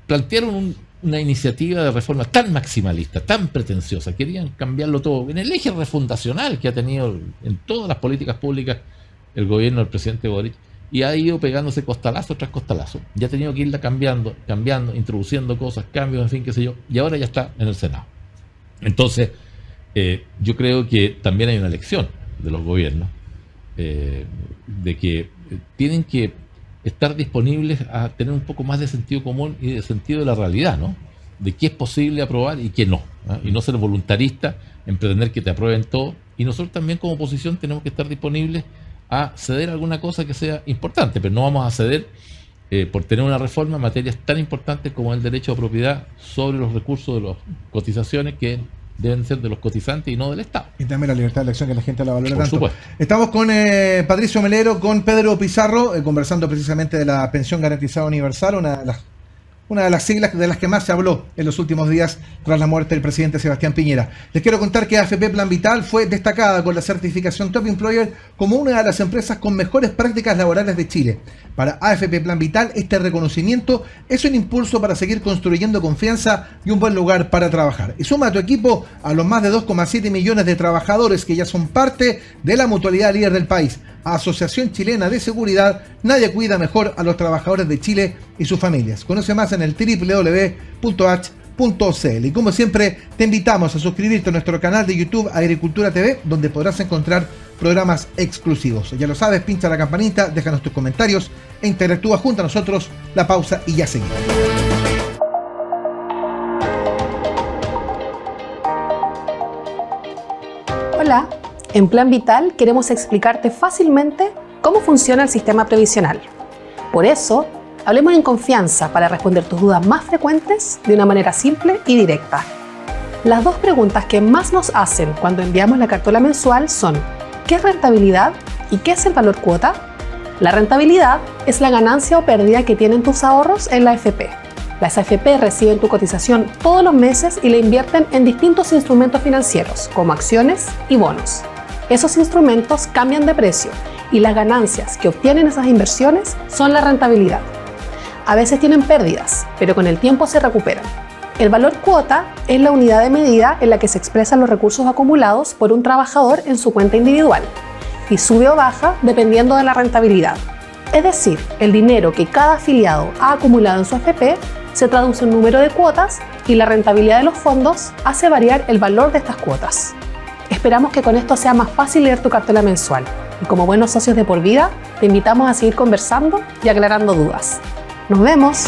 plantearon una iniciativa de reforma tan maximalista, tan pretenciosa, querían cambiarlo todo, en el eje refundacional que ha tenido en todas las políticas públicas el gobierno del presidente Boric, y ha ido pegándose costalazo tras costalazo. Ya ha tenido que irla cambiando, introduciendo cosas, cambios, en fin, qué sé yo, y ahora ya está en el Senado. Entonces, yo creo que también hay una lección de los gobiernos, de que tienen que estar disponibles a tener un poco más de sentido común y de sentido de la realidad, ¿no? De qué es posible aprobar y qué no, ¿no? Y no ser voluntarista en pretender que te aprueben todo. Y nosotros también como oposición tenemos que estar disponibles a ceder alguna cosa que sea importante, pero no vamos a ceder por tener una reforma en materias tan importantes como el derecho a propiedad sobre los recursos de las cotizaciones que deben ser de los cotizantes y no del Estado. Y también la libertad de elección, que la gente la valora por tanto. Supuesto. Estamos con Patricio Melero, con Pedro Pizarro, conversando precisamente de la pensión garantizada universal, una de las siglas de las que más se habló en los últimos días tras la muerte del presidente Sebastián Piñera. Les quiero contar que AFP Plan Vital fue destacada con la certificación Top Employer como una de las empresas con mejores prácticas laborales de Chile. Para AFP Plan Vital, este reconocimiento es un impulso para seguir construyendo confianza y un buen lugar para trabajar. Y suma a tu equipo a los más de 2,7 millones de trabajadores que ya son parte de la mutualidad líder del país. Asociación Chilena de Seguridad, nadie cuida mejor a los trabajadores de Chile y sus familias. Conoce más en el www.h.cl. Y como siempre, te invitamos a suscribirte a nuestro canal de YouTube Agricultura TV, donde podrás encontrar programas exclusivos. Ya lo sabes, pincha la campanita, déjanos tus comentarios e interactúa junto a nosotros. La pausa y ya seguimos. Hola, en Plan Vital queremos explicarte fácilmente cómo funciona el sistema previsional. Por eso, hablemos en confianza para responder tus dudas más frecuentes de una manera simple y directa. Las 2 preguntas que más nos hacen cuando enviamos la cartola mensual son: ¿qué es rentabilidad y qué es el valor cuota? La rentabilidad es la ganancia o pérdida que tienen tus ahorros en la AFP. Las AFP reciben tu cotización todos los meses y la invierten en distintos instrumentos financieros, como acciones y bonos. Esos instrumentos cambian de precio y las ganancias que obtienen esas inversiones son la rentabilidad. A veces tienen pérdidas, pero con el tiempo se recuperan. El valor cuota es la unidad de medida en la que se expresan los recursos acumulados por un trabajador en su cuenta individual y sube o baja dependiendo de la rentabilidad. Es decir, el dinero que cada afiliado ha acumulado en su AFP se traduce en número de cuotas y la rentabilidad de los fondos hace variar el valor de estas cuotas. Esperamos que con esto sea más fácil leer tu cartela mensual y como buenos socios de por vida te invitamos a seguir conversando y aclarando dudas. ¡Nos vemos!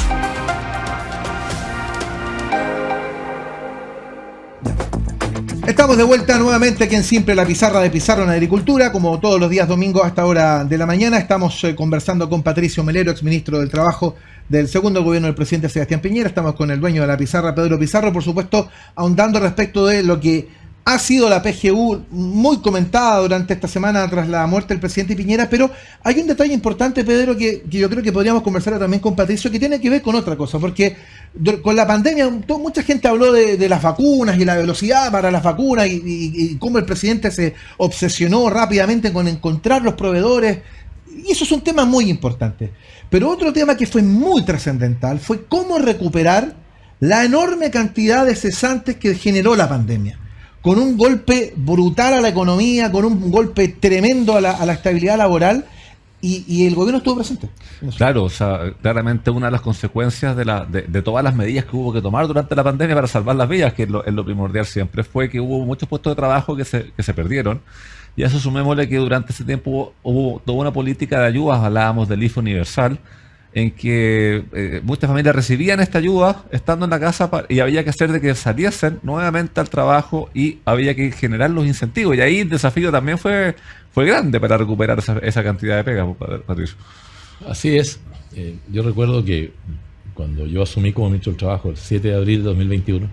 Estamos de vuelta nuevamente aquí en Simple, la pizarra de Pizarro en Agricultura. Como todos los días domingos a esta hora de la mañana, estamos conversando con Patricio Melero, exministro del Trabajo del segundo gobierno del presidente Sebastián Piñera. Estamos con el dueño de la pizarra, Pedro Pizarro, por supuesto, ahondando respecto de lo que ha sido la PGU, muy comentada durante esta semana tras la muerte del presidente Piñera, pero hay un detalle importante, Pedro, que yo creo que podríamos conversar también con Patricio, que tiene que ver con otra cosa, porque con la pandemia mucha gente habló de las vacunas y la velocidad para las vacunas y cómo el presidente se obsesionó rápidamente con encontrar los proveedores, y eso es un tema muy importante. Pero otro tema que fue muy trascendental fue cómo recuperar la enorme cantidad de cesantes que generó la pandemia, con un golpe brutal a la economía, con un golpe tremendo a la estabilidad laboral, y el gobierno estuvo presente. Claro, o sea, claramente una de las consecuencias de todas las medidas que hubo que tomar durante la pandemia para salvar las vidas, que es lo primordial siempre, fue que hubo muchos puestos de trabajo que se perdieron. Y a eso sumémosle que durante ese tiempo hubo toda una política de ayudas, hablábamos del IFE universal, en que muchas familias recibían esta ayuda estando en la casa y había que hacer de que saliesen nuevamente al trabajo y había que generar los incentivos. Y ahí el desafío también fue grande para recuperar esa cantidad de pegas, Patricio. Así es. Yo recuerdo que cuando yo asumí como ministro del Trabajo el 7 de abril de 2021,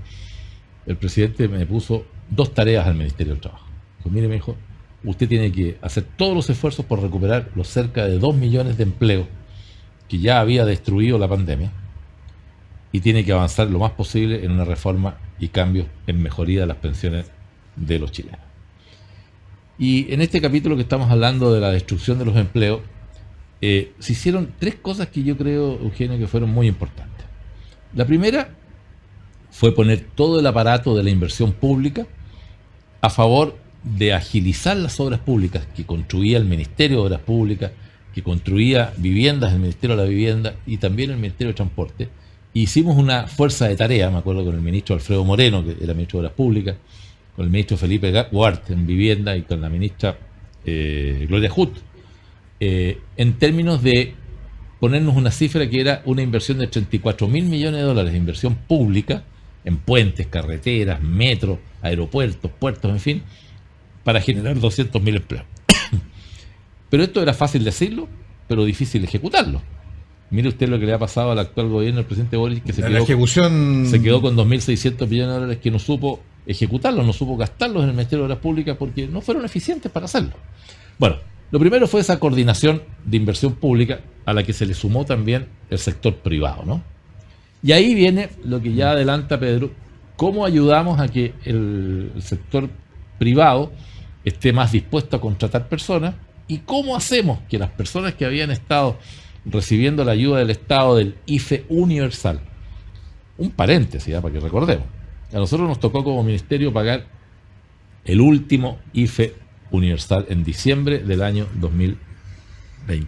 el presidente me puso 2 tareas al Ministerio del Trabajo. Dijo, mire, me dijo, usted tiene que hacer todos los esfuerzos por recuperar los cerca de 2 millones de empleos que ya había destruido la pandemia, y tiene que avanzar lo más posible en una reforma y cambios en mejoría de las pensiones de los chilenos. Y en este capítulo que estamos hablando de la destrucción de los empleos, se hicieron 3 cosas que yo creo, Eugenio, que fueron muy importantes. La primera fue poner todo el aparato de la inversión pública a favor de agilizar las obras públicas que construía el Ministerio de Obras Públicas, que construía viviendas, el Ministerio de la Vivienda y también el Ministerio de Transporte. Hicimos una fuerza de tarea, me acuerdo, con el ministro Alfredo Moreno, que era ministro de Obras Públicas, con el ministro Felipe Huart en Vivienda y con la ministra Gloria Hutt, en términos de ponernos una cifra que era una inversión de 34.000 millones de dólares de inversión pública en puentes, carreteras, metros, aeropuertos, puertos, en fin, para generar 200.000 empleos. Pero esto era fácil decirlo, pero difícil ejecutarlo. Mire usted lo que le ha pasado al actual gobierno, el presidente Boric, que se quedó con 2.600 millones de dólares que no supo ejecutarlos, no supo gastarlos en el Ministerio de Obras Públicas porque no fueron eficientes para hacerlo. Bueno, lo primero fue esa coordinación de inversión pública a la que se le sumó también el sector privado, ¿no? Y ahí viene lo que ya adelanta Pedro, cómo ayudamos a que el sector privado esté más dispuesto a contratar personas. ¿Y cómo hacemos que las personas que habían estado recibiendo la ayuda del Estado del IFE universal, un paréntesis, para que recordemos, a nosotros nos tocó como ministerio pagar el último IFE universal en diciembre del año 2020.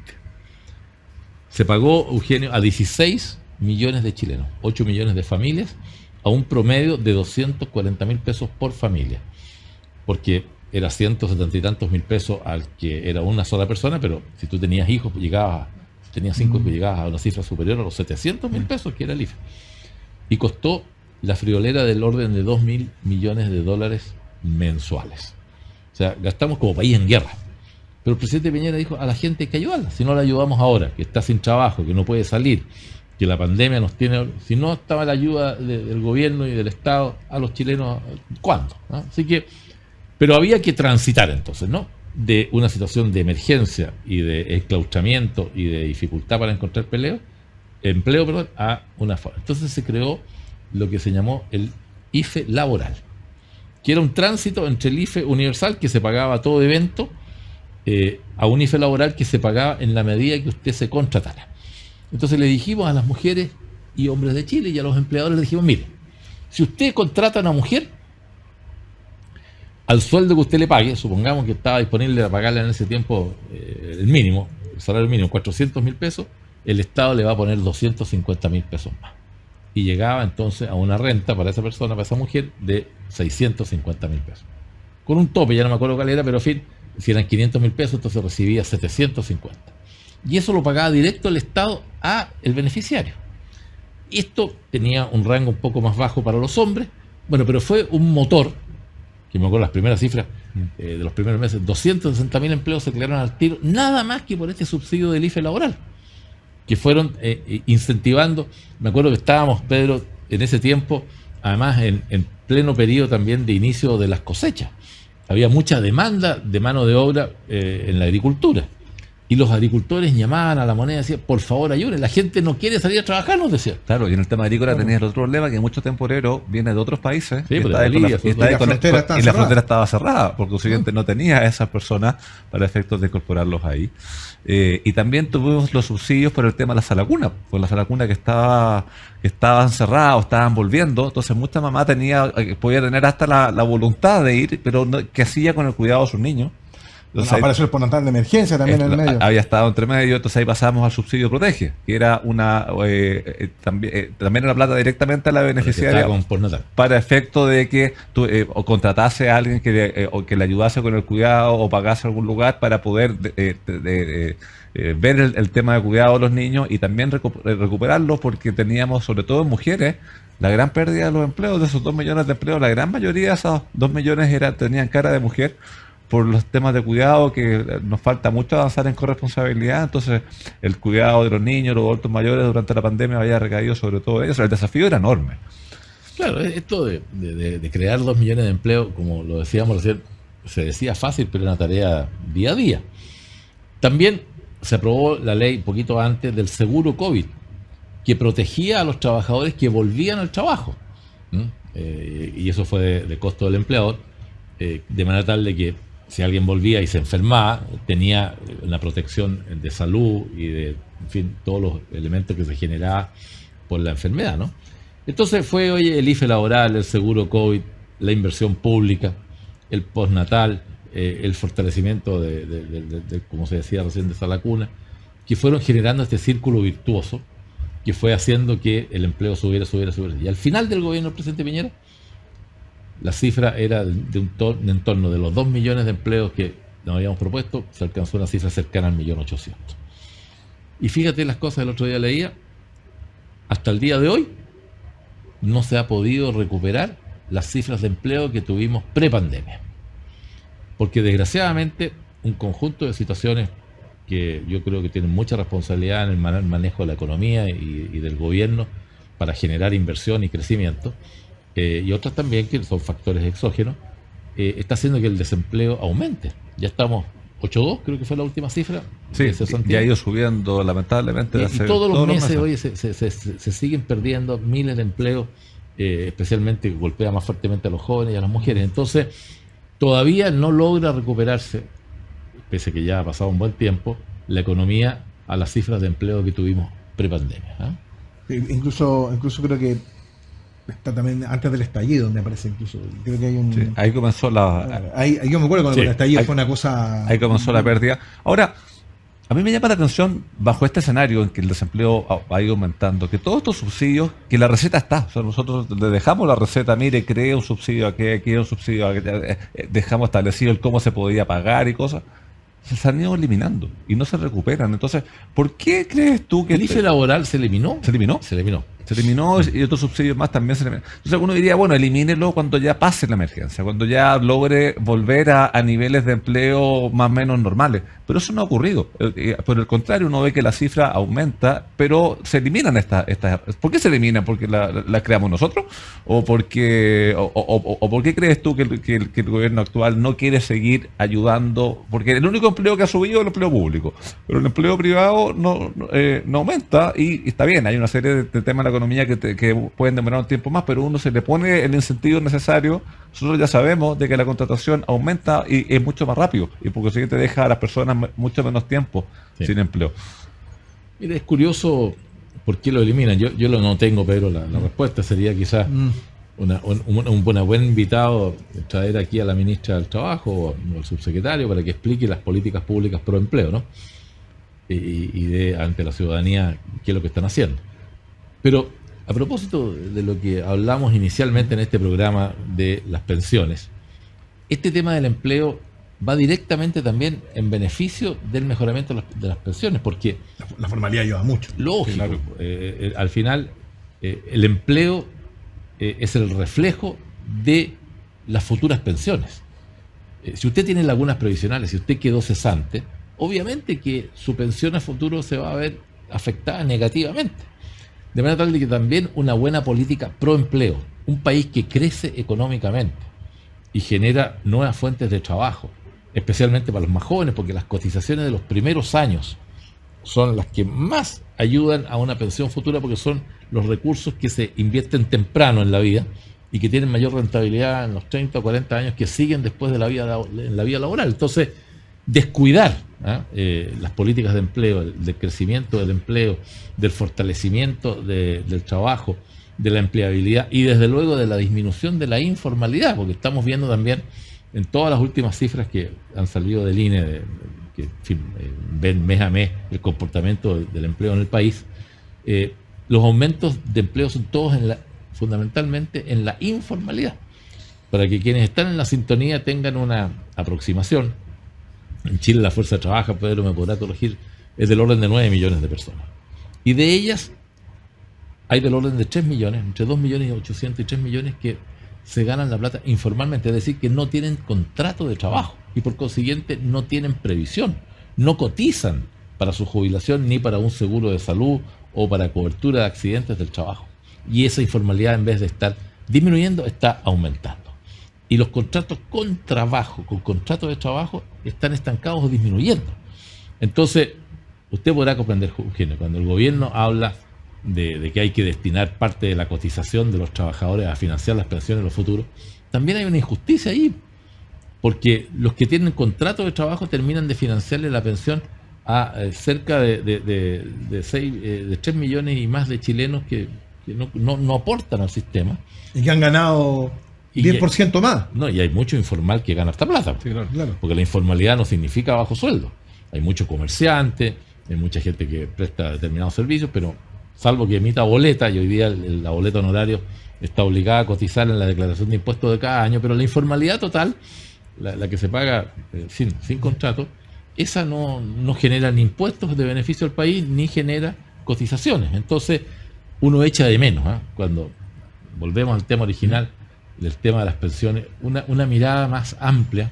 Se pagó, Eugenio, a 16 millones de chilenos, 8 millones de familias, a un promedio de 240.000 pesos por familia, porque era 170 y tantos mil pesos al que era una sola persona, pero si tú tenías hijos, pues tenías 5 hijos, llegabas a una cifra superior a los 700.000 pesos, que era el IFE. Y costó la friolera del orden de 2.000 millones de dólares mensuales. O sea, gastamos como país en guerra. Pero el presidente Piñera dijo, a la gente hay que ayudarla. Si no la ayudamos ahora, que está sin trabajo, que no puede salir, que la pandemia nos tiene... Si no estaba la ayuda del gobierno y del Estado a los chilenos, ¿cuándo? ¿No? Así que... Pero había que transitar entonces, ¿no? De una situación de emergencia y de enclaustramiento y de dificultad para encontrar empleo, a una forma. Entonces se creó lo que se llamó el IFE laboral, que era un tránsito entre el IFE universal, que se pagaba a todo evento, a un IFE laboral que se pagaba en la medida que usted se contratara. Entonces le dijimos a las mujeres y hombres de Chile y a los empleadores, les dijimos, mire, Si usted contrata a una mujer, al sueldo que usted le pague, supongamos que estaba disponible para pagarle en ese tiempo el mínimo, el salario mínimo, 400.000 pesos, el Estado le va a poner 250.000 pesos más. Y llegaba entonces a una renta para esa persona, para esa mujer, de 650.000 pesos. Con un tope, ya no me acuerdo cuál era, pero en fin, si eran 500.000 pesos, entonces recibía 750. Y eso lo pagaba directo el Estado a el beneficiario. Esto tenía un rango un poco más bajo para los hombres, bueno, pero fue un motor, que me acuerdo las primeras cifras de los primeros meses, 260.000 empleos se crearon al tiro, nada más que por este subsidio del IFE laboral, que fueron incentivando. Me acuerdo que estábamos, Pedro, en ese tiempo, además en pleno periodo también de inicio de las cosechas. Había mucha demanda de mano de obra en la agricultura. Y los agricultores llamaban a la moneda y decían, por favor ayuden, la gente no quiere salir a trabajar, nos decían. Claro, y en el tema agrícola tenías el otro problema, que muchos temporeros vienen de otros países, Sí, y, pues, está de ahí con Bolivia, y está ahí la con frontera está y la cerrada. frontera estaba cerrada, porque consiguiente no tenía a esas personas para efectos de incorporarlos ahí. Y también tuvimos los subsidios por el tema de la salacuna, por la salacuna que estaban cerradas, estaban volviendo, entonces mucha mamá podía tener hasta la voluntad de ir, pero ¿qué hacía con el cuidado de sus niños? Entonces, Apareció el postnatal de emergencia también en el medio. había estado entre medio, entonces ahí pasamos al subsidio protege, que era también era plata directamente a la beneficiaria Con postnatal. para efecto de que tú o contratase a alguien o que le ayudase con el cuidado o pagase algún lugar para poder ver el tema de cuidado de los niños y también recuperarlos, porque teníamos, sobre todo en mujeres, la gran pérdida de los empleos. De esos 2 millones de empleos, la gran mayoría de esos 2 millones tenían cara de mujer, por los temas de cuidado, que nos falta mucho avanzar en corresponsabilidad. Entonces el cuidado de los niños, los adultos mayores durante la pandemia había recaído sobre todo ellos. El desafío era enorme. Claro, esto de crear 2 millones de empleos, como lo decíamos recién, se decía fácil, pero era una tarea día a día. También se aprobó la ley poquito antes del seguro COVID, que protegía a los trabajadores que volvían al trabajo. Y eso fue de costo del empleador, de manera tal de que si alguien volvía y se enfermaba, tenía una protección de salud y de, en fin, todos los elementos que se generaban por la enfermedad, ¿no? Entonces fue, el IFE laboral, el seguro COVID, la inversión pública, el postnatal, el fortalecimiento de, como se decía recién, de salacuna, que fueron generando este círculo virtuoso que fue haciendo que el empleo subiera. Y al final del gobierno del presidente Piñera, la cifra era de en torno de los 2 millones de empleos que nos habíamos propuesto, se alcanzó una cifra cercana al 1.800.000. Y fíjate las cosas, el otro día leía, hasta el día de hoy no se ha podido recuperar las cifras de empleo que tuvimos prepandemia. Porque desgraciadamente un conjunto de situaciones que yo creo que tienen mucha responsabilidad en el manejo de la economía y del gobierno para generar inversión y crecimiento, y otras también que son factores exógenos, está haciendo que el desempleo aumente. Ya estamos 8.2, creo que fue la última cifra. Sí, ya ha ido subiendo lamentablemente. Y todos los meses, oye, se siguen perdiendo miles de empleos, especialmente golpea más fuertemente a los jóvenes y a las mujeres. Entonces, todavía no logra recuperarse, pese a que ya ha pasado un buen tiempo, la economía a las cifras de empleo que tuvimos prepandemia. Incluso creo que está también antes del estallido, me parece. Incluso creo que hay un... Sí, ahí comenzó yo me acuerdo cuando el estallido fue una cosa... Ahí comenzó la pérdida. Ahora, a mí me llama la atención, bajo este escenario en que el desempleo ha ido aumentando, que todos estos subsidios, que la receta está, o sea, nosotros le dejamos la receta, mire, cree un subsidio a qué, quiere un subsidio a qué, dejamos establecido el cómo se podía pagar y cosas, se han ido eliminando y no se recuperan. Entonces, ¿por qué crees tú que el IFE laboral se eliminó? ¿Se eliminó? Se eliminó. Se eliminó y otros subsidios más también se eliminaron. Entonces uno diría, bueno, elimínelo cuando ya pase la emergencia, cuando ya logre volver a niveles de empleo más o menos normales. Pero eso no ha ocurrido. Por el contrario, uno ve que la cifra aumenta, pero se eliminan estas. ¿Por qué se eliminan? ¿Porque las creamos nosotros? ¿O por qué crees tú que el gobierno actual no quiere seguir ayudando? Porque el único empleo que ha subido es el empleo público, pero el empleo privado no aumenta, y está bien, hay una serie de temas en la economía que pueden demorar un tiempo más, pero uno se le pone el incentivo necesario. Nosotros ya sabemos de que la contratación aumenta y es mucho más rápido, y porque si te deja a las personas mucho menos tiempo sin empleo. Mira, es curioso por qué lo eliminan. Yo no tengo, pero la respuesta sería quizás un buen invitado traer aquí a la ministra del Trabajo o al subsecretario para que explique las políticas públicas pro empleo, ¿no? Y dé ante la ciudadanía qué es lo que están haciendo. Pero a propósito de lo que hablamos inicialmente en este programa de las pensiones, este tema del empleo va directamente también en beneficio del mejoramiento de las pensiones, porque La formalidad ayuda mucho. lógico, Claro. Al final el empleo es el reflejo de las futuras pensiones. Si usted tiene lagunas previsionales, si usted quedó cesante, obviamente que su pensión a futuro se va a ver afectada negativamente. De manera tal de que también una buena política pro empleo, un país que crece económicamente y genera nuevas fuentes de trabajo, especialmente para los más jóvenes, porque las cotizaciones de los primeros años son las que más ayudan a una pensión futura, porque son los recursos que se invierten temprano en la vida y que tienen mayor rentabilidad en los 30 o 40 años que siguen después de la vida laboral. Entonces, descuidar las políticas de empleo, del crecimiento del empleo, del fortalecimiento del trabajo, de la empleabilidad y desde luego de la disminución de la informalidad, porque estamos viendo también en todas las últimas cifras que han salido del INE, que en fin, ven mes a mes el comportamiento del empleo en el país, los aumentos de empleo son todos fundamentalmente en la informalidad. Para que quienes están en la sintonía tengan una aproximación, en Chile la fuerza de trabajo, Pedro me podrá corregir, es del orden de 9 millones de personas. Y de ellas hay del orden de 3 millones, entre 2 millones y 800 y 3 millones que se ganan la plata informalmente, es decir, que no tienen contrato de trabajo y por consiguiente no tienen previsión, no cotizan para su jubilación ni para un seguro de salud o para cobertura de accidentes del trabajo. Y esa informalidad, en vez de estar disminuyendo, está aumentando. Y los contratos con trabajo, con contratos de trabajo, están estancados o disminuyendo. Entonces, usted podrá comprender, Eugenio, cuando el gobierno habla de que hay que destinar parte de la cotización de los trabajadores a financiar las pensiones en los futuros, también hay una injusticia ahí, porque los que tienen contrato de trabajo terminan de financiarle la pensión a cerca de 3 millones y más de chilenos que no aportan al sistema. Y que han ganado 10% más. No, y hay mucho informal que gana esta plata. Sí, claro. Claro. Porque la informalidad no significa bajo sueldo. Hay mucho comerciante, hay mucha gente que presta determinados servicios, pero salvo que emita boleta, y hoy día la boleta honorario está obligada a cotizar en la declaración de impuestos de cada año, pero la informalidad total, la que se paga sin contrato, esa no genera ni impuestos de beneficio al país, ni genera cotizaciones. Entonces, uno echa de menos, cuando volvemos al tema original, del tema de las pensiones, una mirada más amplia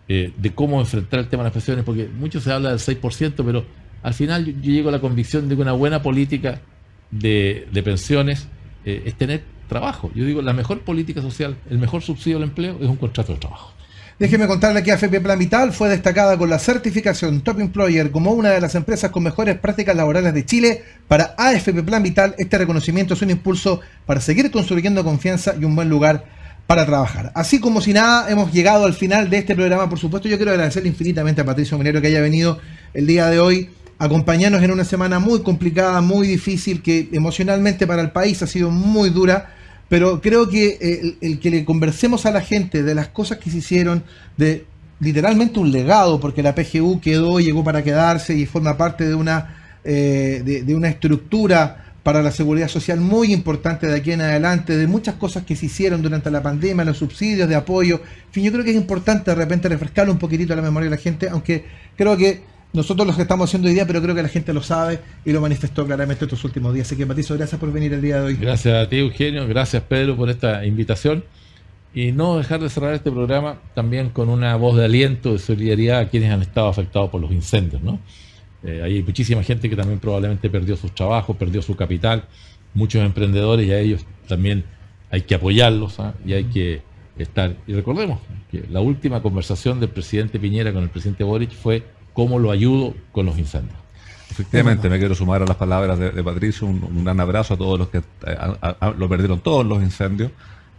de cómo enfrentar el tema de las pensiones, porque mucho se habla del 6%, pero al final yo llego a la convicción de que una buena política de pensiones es tener trabajo. Yo digo, la mejor política social, el mejor subsidio al empleo es un contrato de trabajo. Déjeme contarle que AFP Plan Vital fue destacada con la certificación Top Employer como una de las empresas con mejores prácticas laborales de Chile. Para AFP Plan Vital, este reconocimiento es un impulso para seguir construyendo confianza y un buen lugar para trabajar. Así como si nada, hemos llegado al final de este programa. Por supuesto, yo quiero agradecerle infinitamente a Patricio Minero que haya venido el día de hoy a acompañarnos en una semana muy complicada, muy difícil, que emocionalmente para el país ha sido muy dura. Pero creo que el que le conversemos a la gente de las cosas que se hicieron, de literalmente un legado, porque la PGU llegó para quedarse y forma parte de una estructura para la seguridad social muy importante de aquí en adelante, de muchas cosas que se hicieron durante la pandemia, los subsidios de apoyo. En fin, yo creo que es importante de repente refrescarle un poquitito la memoria de la gente, aunque creo que nosotros los que estamos haciendo hoy día, pero creo que la gente lo sabe y lo manifestó claramente estos últimos días. Así que, Patricio, gracias por venir el día de hoy. Gracias a ti, Eugenio. Gracias, Pedro, por esta invitación. Y no dejar de cerrar este programa también con una voz de aliento, de solidaridad a quienes han estado afectados por los incendios, ¿no? Hay muchísima gente que también probablemente perdió sus trabajos, perdió su capital, muchos emprendedores, y a ellos también hay que apoyarlos, y hay que estar. Y recordemos que la última conversación del presidente Piñera con el presidente Boric fue cómo lo ayudo con los incendios. Efectivamente, me quiero sumar a las palabras de Patricio, un gran abrazo a todos los que lo perdieron todos los incendios.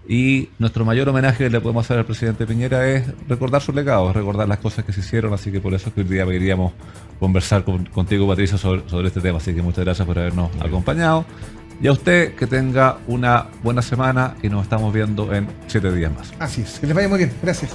Y nuestro mayor homenaje que le podemos hacer al presidente Piñera es recordar su legado, recordar las cosas que se hicieron, así que por eso es que hoy día queríamos conversar contigo, Patricio, sobre este tema. Así que muchas gracias por habernos acompañado. Y a usted que tenga una buena semana y nos estamos viendo en 7 días más. Así es. Que les vaya muy bien. Gracias.